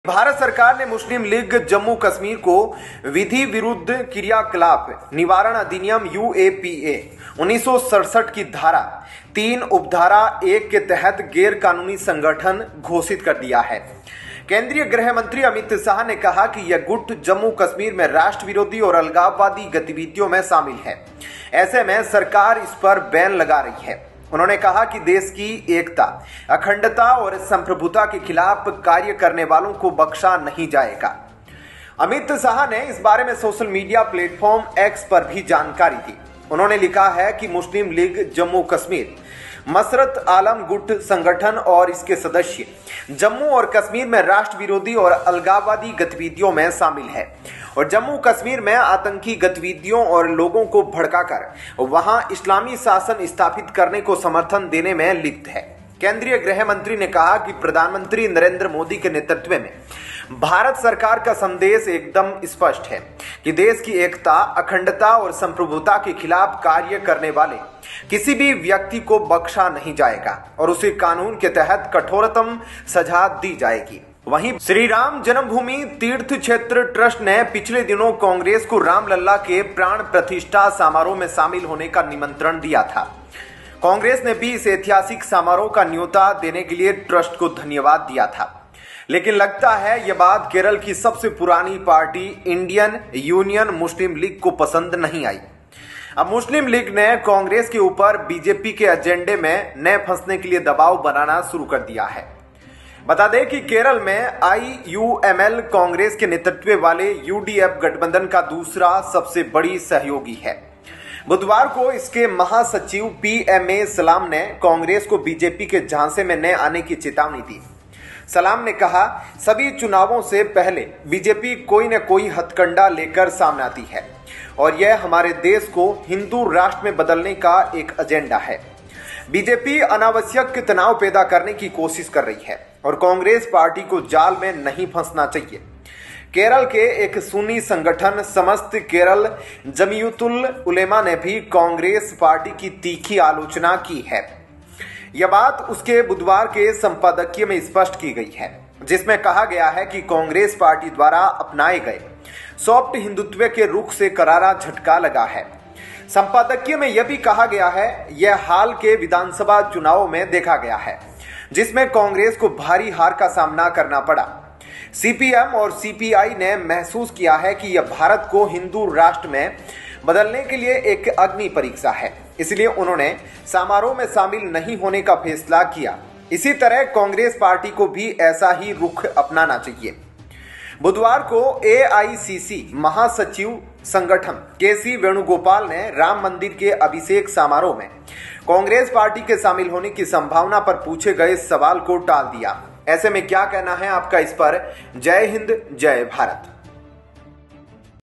भारत सरकार ने मुस्लिम लीग जम्मू कश्मीर को विधि विरुद्ध क्रियाकलाप निवारण अधिनियम यूएपीए 1967 की धारा 3 उपधारा 1 के तहत गैर कानूनी संगठन घोषित कर दिया है। केंद्रीय गृह मंत्री अमित शाह ने कहा कि यह गुट जम्मू कश्मीर में राष्ट्र विरोधी और अलगाववादी गतिविधियों में शामिल है। ऐसे में सरकार इस पर बैन लगा रही है। उन्होंने कहा कि देश की एकता, अखंडता और संप्रभुता के खिलाफ कार्य करने वालों को बख्शा नहीं जाएगा। अमित शाह ने इस बारे में सोशल मीडिया प्लेटफॉर्म एक्स पर भी जानकारी दी। उन्होंने लिखा है कि मुस्लिम लीग जम्मू कश्मीर मसरत आलम गुट संगठन और इसके सदस्य जम्मू और कश्मीर में राष्ट्र विरोधी और अलगाववादी गतिविधियों में शामिल है और जम्मू कश्मीर में आतंकी गतिविधियों और लोगों को भड़काकर वहां इस्लामी शासन स्थापित करने को समर्थन देने में लिप्त है। केंद्रीय गृह मंत्री ने कहा कि प्रधानमंत्री नरेंद्र मोदी के नेतृत्व में भारत सरकार का संदेश एकदम स्पष्ट है कि देश की एकता, अखंडता और संप्रभुता के खिलाफ कार्य करने वाले किसी भी व्यक्ति को बख्शा नहीं जाएगा और उसे कानून के तहत कठोरतम सजा दी जाएगी। वहीं श्री राम जन्मभूमि तीर्थ क्षेत्र ट्रस्ट ने पिछले दिनों कांग्रेस को रामलला के प्राण प्रतिष्ठा समारोह में शामिल होने का निमंत्रण दिया था। कांग्रेस ने भी इस ऐतिहासिक समारोह का न्योता देने के लिए ट्रस्ट को धन्यवाद दिया था, लेकिन लगता है यह बात केरल की सबसे पुरानी पार्टी इंडियन यूनियन मुस्लिम लीग को पसंद नहीं आई। अब मुस्लिम लीग ने कांग्रेस के ऊपर बीजेपी के एजेंडे में न फंसने के लिए दबाव बनाना शुरू कर दिया है। बता दें कि केरल में आईयूएमएल कांग्रेस के नेतृत्व वाले यूडीएफ गठबंधन का दूसरा सबसे बड़ी सहयोगी है। बुधवार को इसके महासचिव पीएमए सलाम ने कांग्रेस को बीजेपी के झांसे में न आने की चेतावनी दी। सलाम ने कहा, सभी चुनावों से पहले बीजेपी कोई न कोई हथकंडा लेकर सामने आती है और यह हमारे देश को हिंदू राष्ट्र में बदलने का एक एजेंडा है। बीजेपी अनावश्यक तनाव पैदा करने की कोशिश कर रही है और कांग्रेस पार्टी को जाल में नहीं फंसना चाहिए। केरल के एक सुन्नी संगठन समस्त केरल जमीयतुल उलेमा ने भी कांग्रेस पार्टी की तीखी आलोचना की है। यह बात उसके बुधवार के संपादकीय में स्पष्ट की गई है, जिसमें कहा गया है कि कांग्रेस पार्टी द्वारा अपनाए गए सॉफ्ट हिंदुत्व के रुख से करारा झटका लगा है। संपादकीय में यह भी कहा गया है, यह हाल के विधानसभा चुनावों में देखा गया है जिसमें कांग्रेस को भारी हार का सामना करना पड़ा। सीपीएम और सीपीआई ने महसूस किया है कि यह भारत को हिंदू राष्ट्र में बदलने के लिए एक अग्नि परीक्षा है, इसलिए उन्होंने समारोह में शामिल नहीं होने का फैसला किया। इसी तरह कांग्रेस पार्टी को भी ऐसा ही रुख अपनाना चाहिए। बुधवार को एआईसीसी महासचिव संगठन केसी वेणुगोपाल ने राम मंदिर के अभिषेक समारोह में कांग्रेस पार्टी के शामिल होने की संभावना पर पूछे गए सवाल को टाल दिया। ऐसे में क्या कहना है आपका इस पर? जय हिंद, जय भारत।